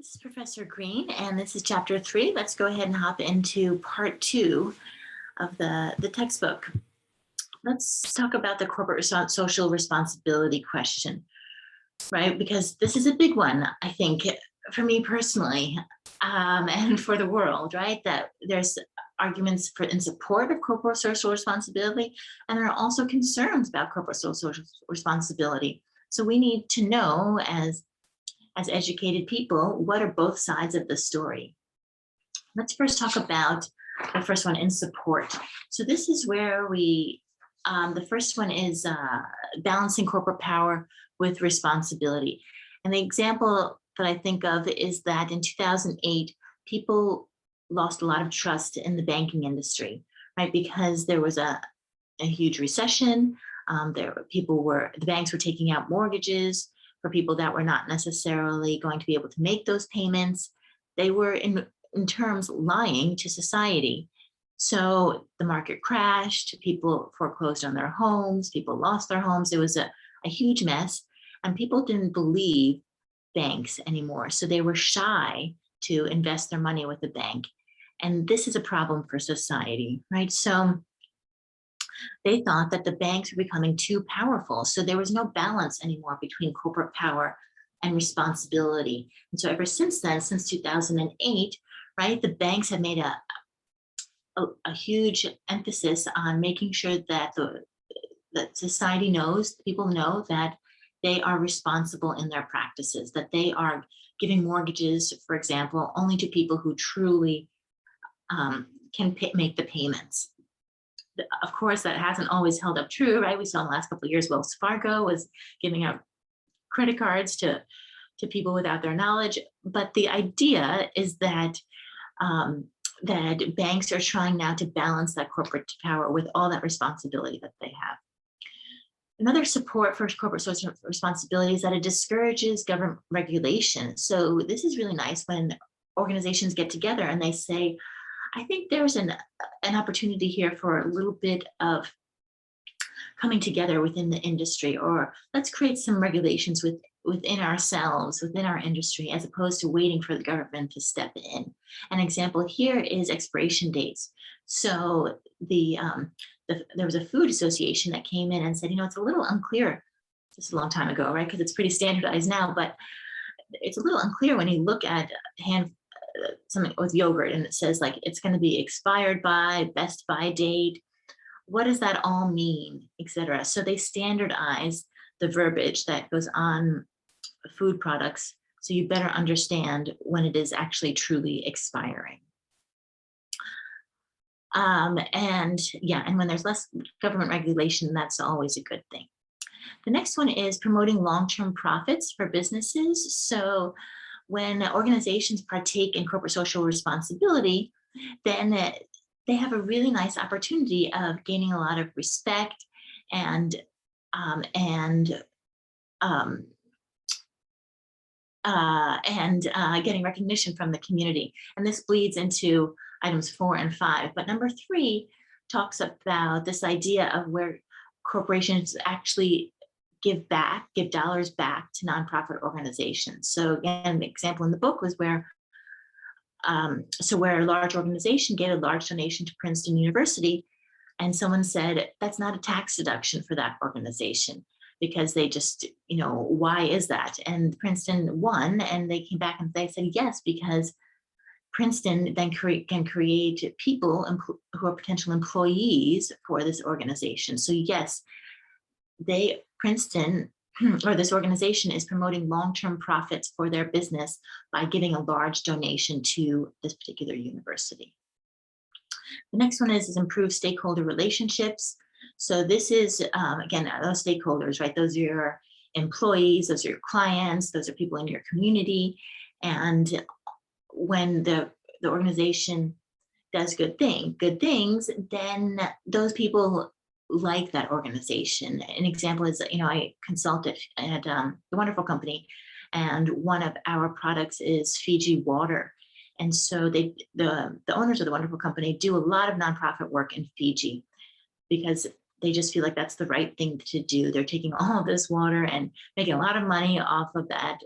This is Professor Green, and this is chapter 3. Let's go ahead and hop into part 2 of the textbook. Let's talk about the corporate social responsibility question, right? Because this is a big one, I think, for me personally, and for the world, right? That there's arguments in support of corporate social responsibility, and there are also concerns about corporate social responsibility. So we need to know as educated people, what are both sides of the story? Let's first talk about the first one, in support. So this is where the first one is balancing corporate power with responsibility. And the example that I think of is that in 2008, people lost a lot of trust in the banking industry, right? Because there was a huge recession. The banks were taking out mortgages for people that were not necessarily going to be able to make those payments. They were in terms lying to society. So the market crashed, people foreclosed on their homes, people lost their homes. It was a huge mess, and people didn't believe banks anymore. So they were shy to invest their money with the bank. And this is a problem for society, right? So they thought that the banks were becoming too powerful. So there was no balance anymore between corporate power and responsibility. And so ever since then, since 2008, right, the banks have made a huge emphasis on making sure that that society knows, people know that they are responsible in their practices, that they are giving mortgages, for example, only to people who truly can make the payments. Of course, that hasn't always held up true, right? We saw in the last couple of years, Wells Fargo was giving out credit cards to people without their knowledge. But the idea is that that banks are trying now to balance that corporate power with all that responsibility that they have. Another support for corporate social responsibility is that it discourages government regulation. So this is really nice when organizations get together and they say, I think there's an opportunity here for a little bit of coming together within the industry, or let's create some regulations within ourselves, within our industry, as opposed to waiting for the government to step in. An example here is expiration dates. So there was a food association that came in and said, it's a little unclear. This is a long time ago, right? Because it's pretty standardized now, but it's a little unclear when you look at something with yogurt and it says like it's going to be expired by, best by date. What does that all mean, etc.? So they standardize the verbiage that goes on food products so you better understand when it is actually truly expiring. And when there's less government regulation, that's always a good thing. The next one is promoting long-term profits for businesses. So when organizations partake in corporate social responsibility, then they have a really nice opportunity of gaining a lot of respect and getting recognition from the community. And this bleeds into items 4 and 5. But number 3 talks about this idea of where corporations actually give dollars back to nonprofit organizations. So again, the example in the book was where a large organization gave a large donation to Princeton University, and someone said, that's not a tax deduction for that organization, because they just, why is that? And Princeton won, and they came back and they said, yes, because Princeton then can create people who are potential employees for this organization. So yes, Princeton or this organization is promoting long-term profits for their business by giving a large donation to this particular university. The next one is improve stakeholder relationships. So this is, again, those stakeholders, right? Those are your employees, those are your clients, those are people in your community. And when the organization does good things, then those people like that organization. An example is, I consulted at the wonderful company, and one of our products is Fiji water. And so the owners of the wonderful company do a lot of nonprofit work in Fiji, because they just feel like that's the right thing to do. They're taking all of this water and making a lot of money off of that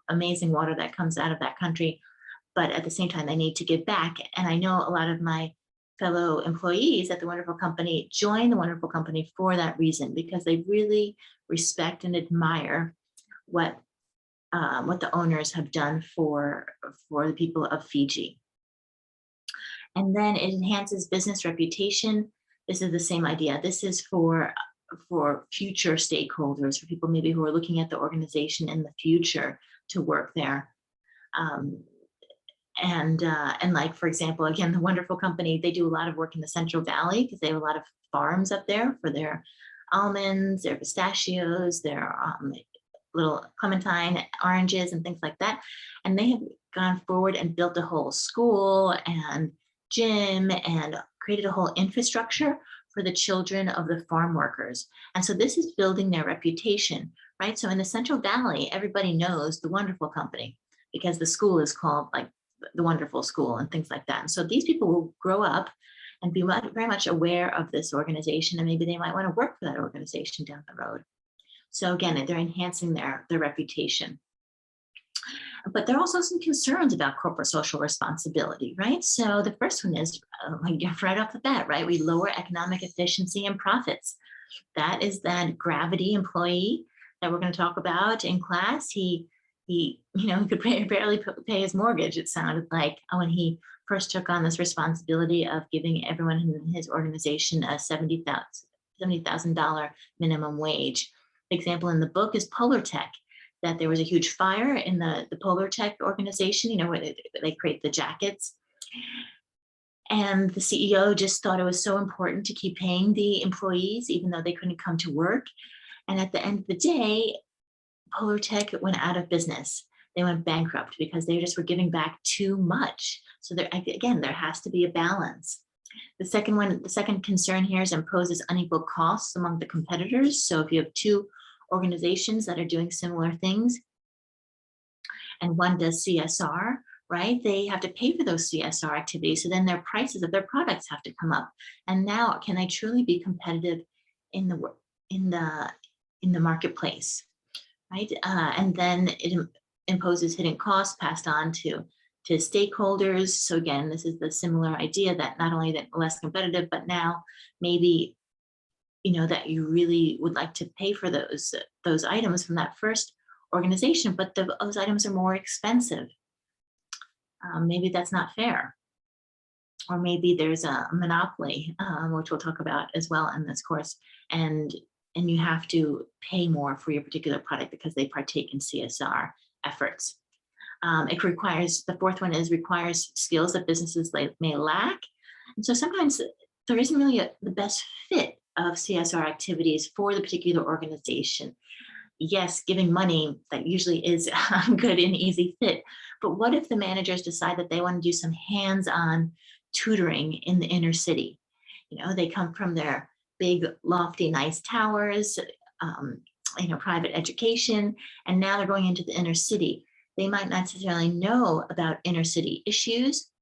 amazing water that comes out of that country. But at the same time, they need to give back. And I know a lot of my fellow employees at the wonderful company join the wonderful company for that reason, because they really respect and admire what the owners have done for the people of Fiji. And then it enhances business reputation. This is the same idea. This is for future stakeholders, for people maybe who are looking at the organization in the future to work there. And like, for example, again, the wonderful company, they do a lot of work in the Central Valley because they have a lot of farms up there for their almonds, their pistachios, their little clementine oranges and things like that. And they have gone forward and built a whole school and gym and created a whole infrastructure for the children of the farm workers. And so this is building their reputation, right? So in the Central Valley, everybody knows the wonderful company because the school is called like the wonderful school and things like that. And so these people will grow up and be very much aware of this organization, and maybe they might want to work for that organization down the road. So again, they're enhancing their reputation. But there are also some concerns about corporate social responsibility, right? So the first one is right off the bat, right? We lower economic efficiency and profits. That is that gravity employee that we're going to talk about in class. He could barely pay his mortgage, it sounded like, when he first took on this responsibility of giving everyone in his organization a $70,000 minimum wage. The example in the book is Polar Tech, that there was a huge fire in the Polar Tech organization, where they create the jackets. And the CEO just thought it was so important to keep paying the employees, even though they couldn't come to work. And at the end of the day, Polar Tech went out of business. They went bankrupt because they just were giving back too much. So there has to be a balance. The second concern here is imposes unequal costs among the competitors. So if you have two organizations that are doing similar things and one does CSR, right, they have to pay for those CSR activities. So then their prices of their products have to come up. And now, can they truly be competitive in the marketplace, right? And then it imposes hidden costs passed on to stakeholders. So again, this is the similar idea that not only that less competitive, but now maybe that you really would like to pay for those items from that first organization, but those items are more expensive. Maybe that's not fair. Or maybe there's a monopoly, which we'll talk about as well in this course, and you have to pay more for your particular product because they partake in CSR efforts. The fourth one requires skills that businesses may lack. And so sometimes there isn't really the best fit of CSR activities for the particular organization. Yes, giving money, that usually is a good and easy fit. But what if the managers decide that they want to do some hands-on tutoring in the inner city? They come from their big, lofty, nice towers, private education, and now they're going into the inner city. They might not necessarily know about inner city issues.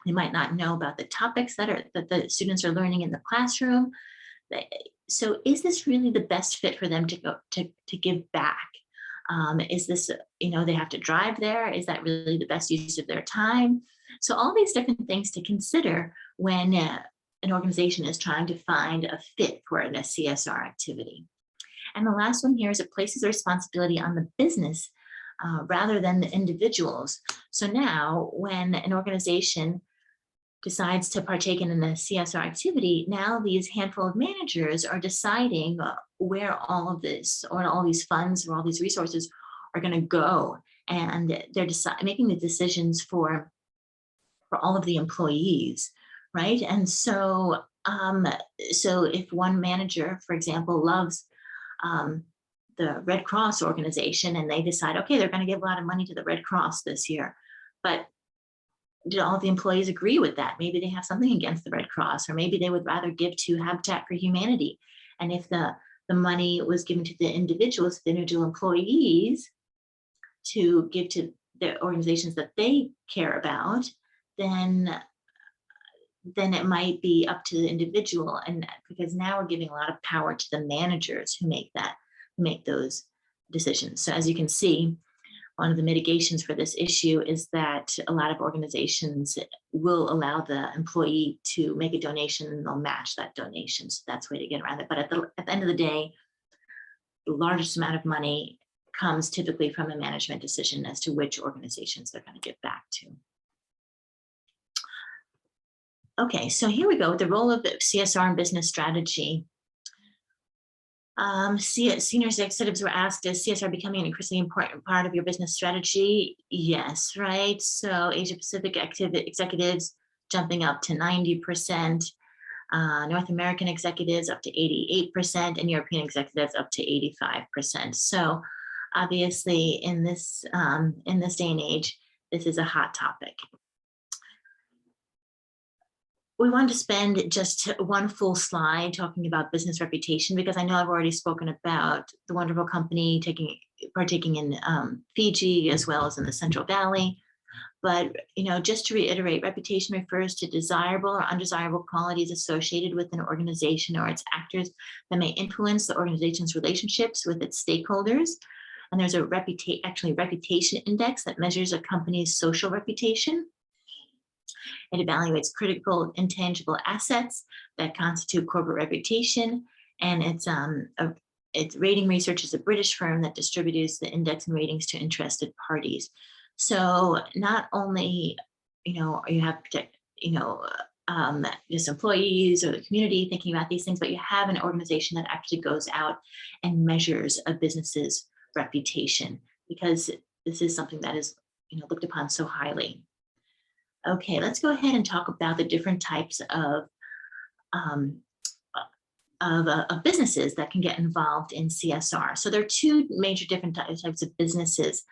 They might not know about the topics that the students are learning in the classroom. So is this really the best fit for them to go to give back? Is this, they have to drive there? Is that really the best use of their time? So all these different things to consider when an organization is trying to find a fit for a CSR activity. And the last one here is it places the responsibility on the business rather than the individuals. So now when an organization decides to partake in a CSR activity, now these handful of managers are deciding where all of this or all these funds or all these resources are going to go. And they're making the decisions for all of the employees, right? And so, so if one manager, for example, loves the Red Cross organization and they decide, okay, they're going to give a lot of money to the Red Cross this year, but did all the employees agree with that? Maybe they have something against the Red Cross, or maybe they would rather give to Habitat for Humanity. And if the money was given to the individuals, the individual employees to give to the organizations that they care about, then then it might be up to the individual. And because now we're giving a lot of power to the managers who make those decisions. So as you can see, one of the mitigations for this issue is that a lot of organizations will allow the employee to make a donation and they'll match that donation. So that's a way to get around it. But at the end of the day, the largest amount of money comes typically from a management decision as to which organizations they're going to give back to. Okay, so here we go with the role of CSR in business strategy. Senior executives were asked, is CSR becoming an increasingly important part of your business strategy? Yes, right? So Asia Pacific executives jumping up to 90%, North American executives up to 88%, and European executives up to 85%. So obviously in this day and age, this is a hot topic. We wanted to spend just one full slide talking about business reputation, because I know I've already spoken about the wonderful company partaking in Fiji as well as in the Central Valley. But just to reiterate, reputation refers to desirable or undesirable qualities associated with an organization or its actors that may influence the organization's relationships with its stakeholders. And there's a reputation index that measures a company's social reputation. It evaluates critical intangible assets that constitute corporate reputation, and its rating research is a British firm that distributes the index and ratings to interested parties. So not only you have just employees or the community thinking about these things, but you have an organization that actually goes out and measures a business's reputation, because this is something that is looked upon so highly. Okay, let's go ahead and talk about the different types of businesses that can get involved in CSR. So there are two major different types of businesses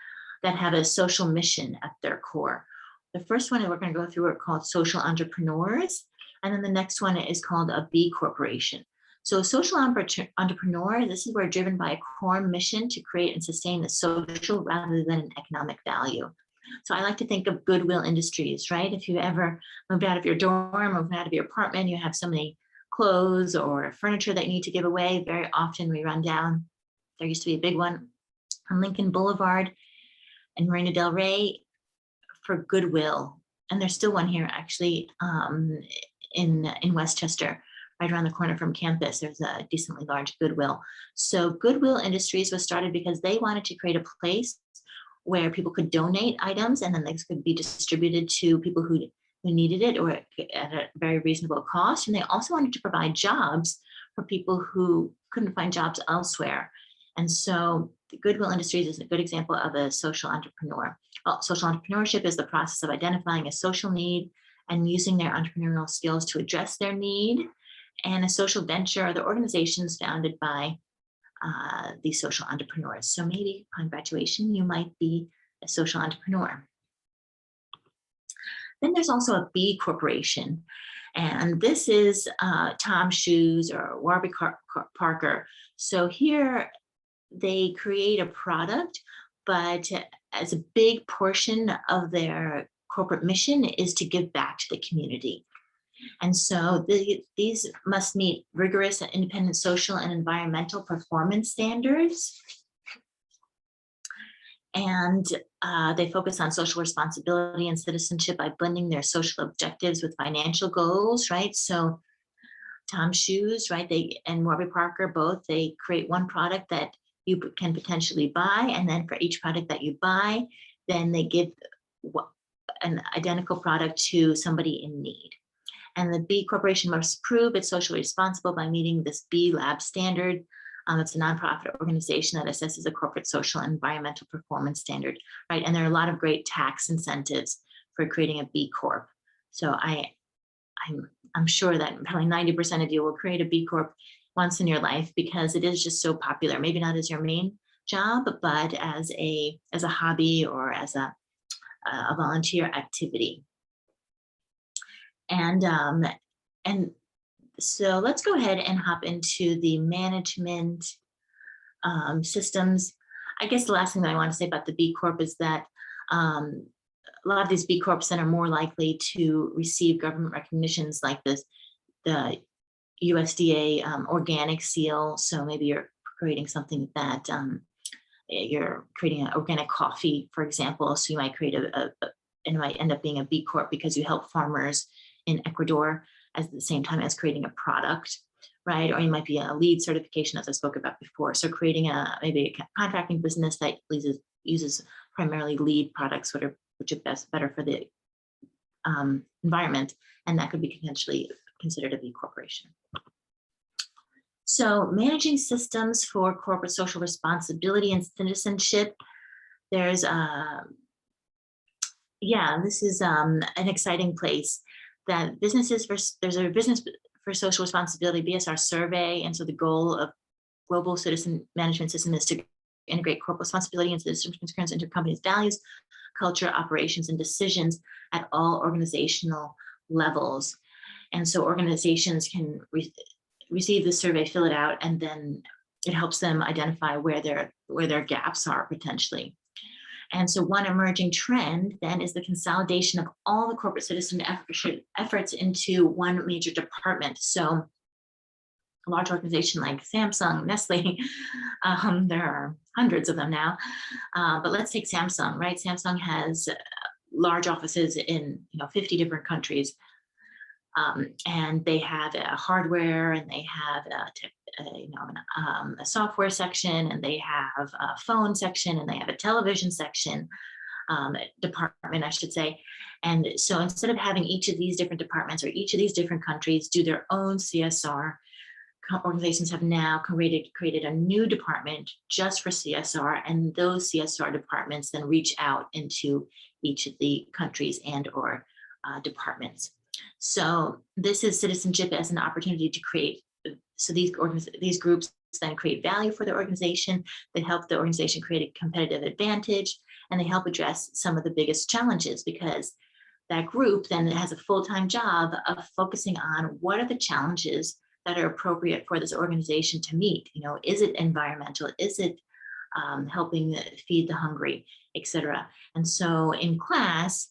that have a social mission at their core. The first one that we're going to go through are called social entrepreneurs, and then the next one is called a B corporation. So a social entrepreneur, this is where driven by a core mission to create and sustain the social rather than an economic value. So I like to think of Goodwill Industries, right? If you ever moved out of your dorm, moved out of your apartment, you have so many clothes or furniture that you need to give away. Very often we run down, there used to be a big one on Lincoln Boulevard in Marina Del Rey for Goodwill. And there's still one here actually in Westchester, right around the corner from campus. There's a decently large Goodwill. So Goodwill Industries was started because they wanted to create a place where people could donate items and then these could be distributed to people who needed it or at a very reasonable cost. And they also wanted to provide jobs for people who couldn't find jobs elsewhere. And so the Goodwill Industries is a good example of a social entrepreneur. Well, social entrepreneurship is the process of identifying a social need and using their entrepreneurial skills to address their need. And a social venture are the organizations founded by these social entrepreneurs. So maybe upon graduation, you might be a social entrepreneur. Then there's also a B corporation. And this is Tom Shoes or Warby Parker. So here they create a product, but as a big portion of their corporate mission is to give back to the community. And so these must meet rigorous and independent social and environmental performance standards. And they focus on social responsibility and citizenship by blending their social objectives with financial goals, right? So Tom Shoes, right, and Warby Parker both, they create one product that you can potentially buy, and then for each product that you buy, then they give an identical product to somebody in need. And the B corporation must prove it's socially responsible by meeting this B Lab standard. It's a nonprofit organization that assesses a corporate social and environmental performance standard, right? And there are a lot of great tax incentives for creating a B Corp. So I'm sure that probably 90% of you will create a B Corp once in your life because it is just so popular. Maybe not as your main job, but as a hobby or as a volunteer activity. And so let's go ahead and hop into the management systems. I guess the last thing that I want to say about the B Corp is that a lot of these B Corps then are more likely to receive government recognitions like the USDA organic seal. So maybe you're creating something that you're creating an organic coffee, for example. So you might create and it might end up being a B Corp because you help farmers in Ecuador at the same time as creating a product, right? Or you might be a lead certification, as I spoke about before. So creating maybe a contracting business that uses primarily lead products, which are better for the environment, and that could be potentially considered a B corporation. So managing systems for corporate social responsibility and citizenship, there's this is an exciting place that there's a business for social responsibility BSR survey, and so the goal of global citizen management system is to integrate corporate responsibility and citizen concerns into companies' values, culture, operations, and decisions at all organizational levels. And so organizations can receive the survey, fill it out, and then it helps them identify where their gaps are potentially. And so one emerging trend then is the consolidation of all the corporate citizen efforts into one major department. So a large organization like Samsung, Nestle, there are hundreds of them now, but let's take Samsung, right? Samsung has large offices in 50 different countries, and they have a hardware, and they have a software section, and they have a phone section, and they have a television section, department, I should say. And so instead of having each of these different departments or each of these different countries do their own CSR, organizations have now created a new department just for CSR, and those CSR departments then reach out into each of the countries and or departments. So this is citizenship as an opportunity to create. So these groups then create value for the organization. They help the organization create a competitive advantage, and they help address some of the biggest challenges, because that group then has a full-time job of focusing on what are the challenges that are appropriate for this organization to meet. Is it environmental? Is it helping feed the hungry, etc.? And so in class,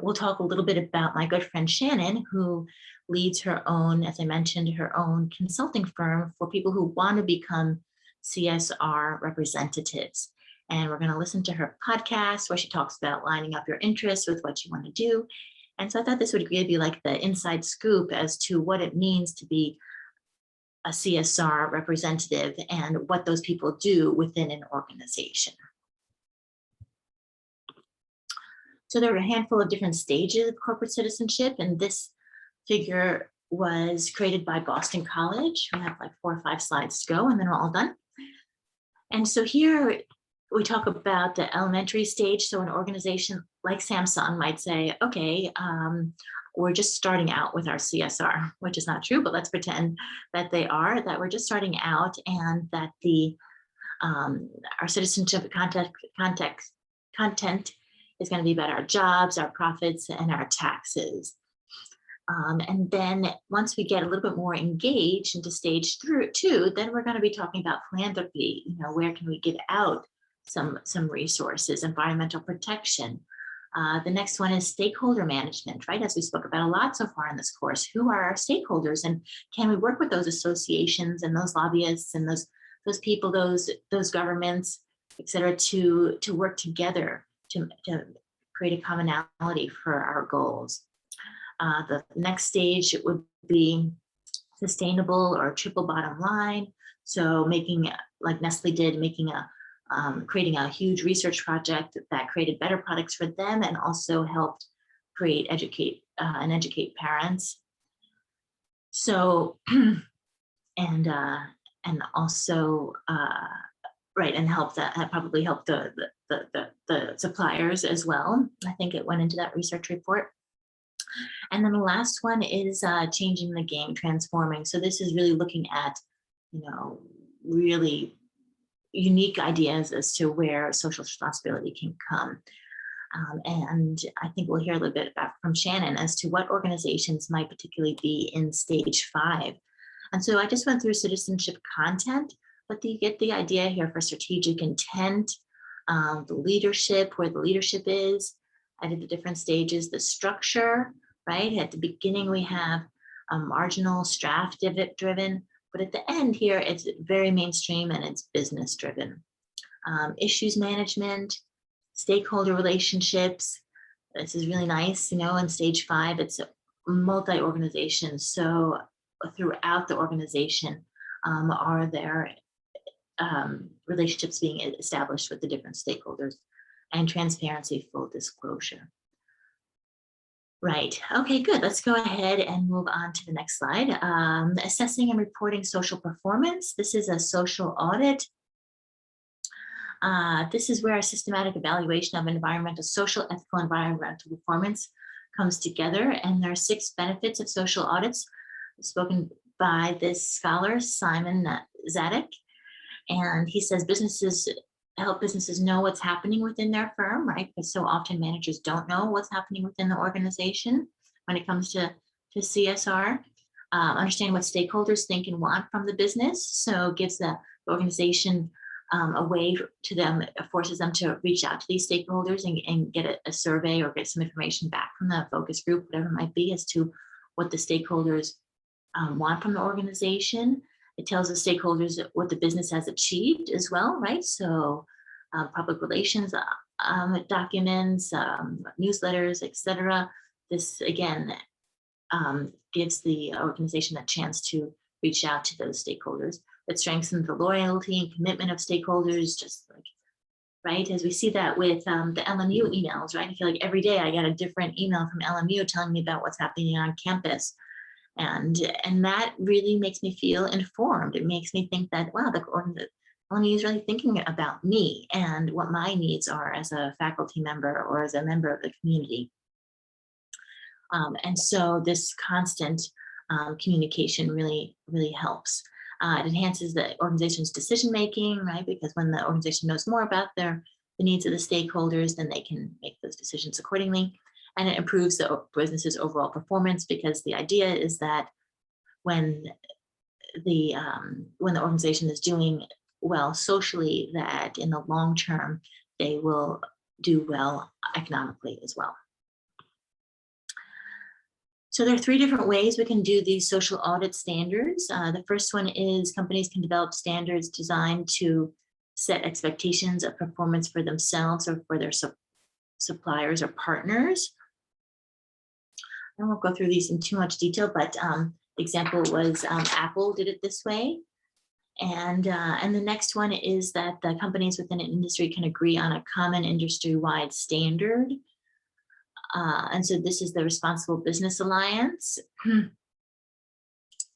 we'll talk a little bit about my good friend Shannon, who leads her own, as I mentioned, her own consulting firm for people who want to become CSR representatives. And we're going to listen to her podcast where she talks about lining up your interests with what you want to do. And so I thought this would give you like the inside scoop as to what it means to be a CSR representative and what those people do within an organization. So there are a handful of different stages of corporate citizenship, and this figure was created by Boston College. We have like 4 or 5 slides to go, and then we're all done. And so here we talk about the elementary stage. So an organization like Samsung might say, okay, we're just starting out with our CSR, which is not true, but let's pretend that that we're just starting out, and that our citizenship content is going to be about our jobs, our profits, and our taxes. And then once we get a little bit more engaged into stage 2, then we're going to be talking about philanthropy. Where can we give out some resources, environmental protection. The next one is stakeholder management, right? As we spoke about a lot so far in this course, who are our stakeholders, and can we work with those associations and those lobbyists and those people, those governments, et cetera, to work together to create a commonality for our goals. The next stage would be sustainable or triple bottom line. So making, like Nestle did, creating a huge research project that created better products for them and also helped educate parents. So, and also, right, and probably helped the suppliers as well. I think it went into that research report. And then the last one is changing the game, transforming. So this is really looking at, really unique ideas as to where social responsibility can come. And I think we'll hear a little bit from Shannon as to what organizations might particularly be in stage 5. And so I just went through citizenship content, but you get the idea here for strategic intent, the leadership, where the leadership is, at the different stages, the structure, right? At the beginning, we have marginal, strategy driven, but at the end here, it's very mainstream and it's business driven. Issues management, stakeholder relationships. This is really nice, in stage 5, it's multi-organization. So throughout the organization, are there relationships being established with the different stakeholders, and transparency, full disclosure. Right. Okay, good. Let's go ahead and move on to the next slide. Assessing and reporting social performance. This is a social audit. This is where a systematic evaluation of environmental, social, ethical, environmental performance comes together. And there are 6 benefits of social audits spoken by this scholar, Simon Zadek. And he says help businesses know what's happening within their firm, right? Because so often managers don't know what's happening within the organization when it comes to CSR. Understand what stakeholders think and want from the business. So gives the organization a way to them, forces them to reach out to these stakeholders and get a survey or get some information back from the focus group, whatever it might be, as to what the stakeholders want from the organization. It tells the stakeholders what the business has achieved as well, right? So public relations documents, newsletters, etc. This, again, gives the organization a chance to reach out to those stakeholders. It strengthens the loyalty and commitment of stakeholders, just like, right? As we see that with the LMU emails, right? I feel like every day I get a different email from LMU telling me about what's happening on campus. And that really makes me feel informed. It makes me think that, wow, the LMU is really thinking about me and what my needs are as a faculty member or as a member of the community. And so this constant communication really, really helps. It enhances the organization's decision-making, right? Because when the organization knows more about the needs of the stakeholders, then they can make those decisions accordingly. And it improves the business's overall performance, because the idea is that when the organization is doing well socially, that in the long term, they will do well economically as well. So there are 3 different ways we can do these social audit standards. The first one is companies can develop standards designed to set expectations of performance for themselves or for their suppliers or partners. I won't go through these in too much detail, but the example was Apple did it this way. And the next one is that the companies within an industry can agree on a common industry-wide standard. And so this is the Responsible Business Alliance. And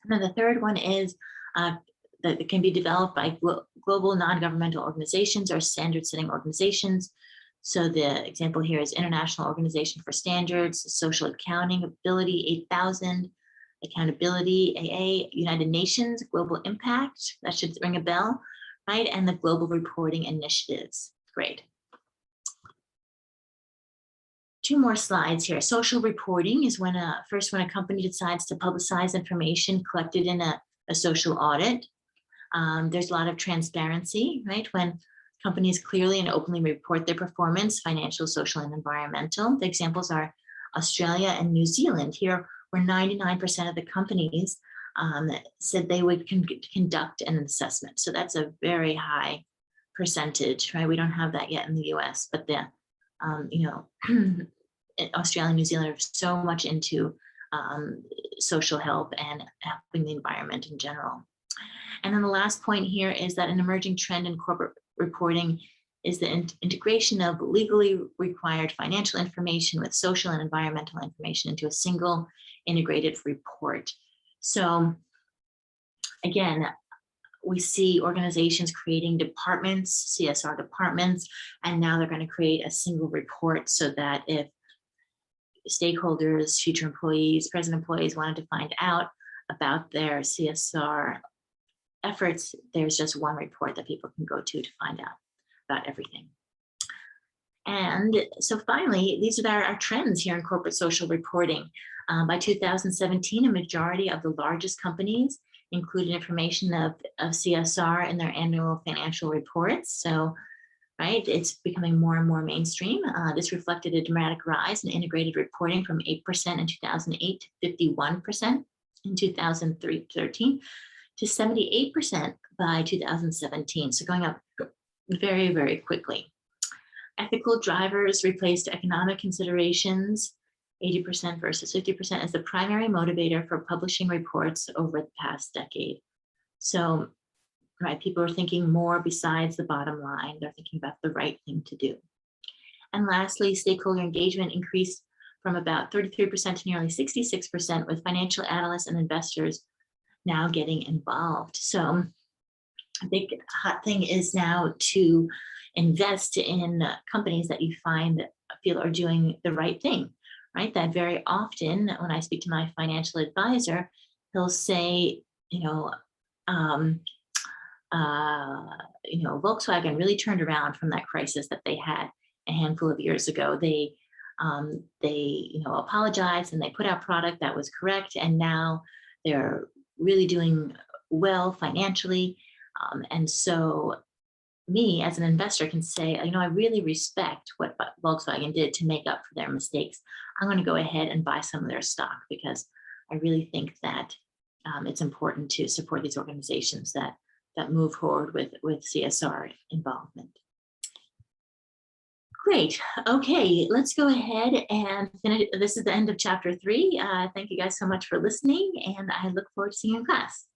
then the third one is that it can be developed by global non-governmental organizations or standard-setting organizations. So the example here is International Organization for Standards, Social Accounting Ability 8000, Accountability AA, United Nations, Global Impact, that should ring a bell, right? And the Global Reporting Initiatives. Great. 2 more slides here. Social reporting is when a company decides to publicize information collected in a social audit. There's a lot of transparency, right? When companies clearly and openly report their performance, financial, social, and environmental. The examples are Australia and New Zealand. Here, where 99% of the companies said they would conduct an assessment. So that's a very high percentage, right? We don't have that yet in the US, but the, Australia and New Zealand are so much into social help and helping the environment in general. And then the last point here is that an emerging trend in corporate reporting is the integration of legally required financial information with social and environmental information into a single integrated report. So again, we see organizations creating departments, CSR departments, and now they're going to create a single report so that if stakeholders, future employees, present employees wanted to find out about their CSR efforts, there's just one report that people can go to find out about everything. And so finally, these are our trends here in corporate social reporting. By 2017, a majority of the largest companies included information of CSR in their annual financial reports. So right? It's becoming more and more mainstream. This reflected a dramatic rise in integrated reporting from 8% in 2008 to 51% in 2013 to 78% by 2017. So going up very, very quickly. Ethical drivers replaced economic considerations, 80% versus 50%, as the primary motivator for publishing reports over the past decade. So, right, people are thinking more besides the bottom line. They're thinking about the right thing to do. And lastly, stakeholder engagement increased from about 33% to nearly 66%, with financial analysts and investors now getting involved. So a big hot thing is now to invest in companies that you feel are doing the right thing, right? That very often when I speak to my financial advisor, he'll say, um, Volkswagen really turned around from that crisis that they had a handful of years ago. They apologized and they put out product that was correct, and now they're really doing well financially. And so me as an investor can say, I really respect what Volkswagen did to make up for their mistakes. I'm going to go ahead and buy some of their stock because I really think that it's important to support these organizations that move forward with CSR involvement. Great. Okay, let's go ahead and finish. This is the end of chapter 3. Thank you guys so much for listening, and I look forward to seeing you in class.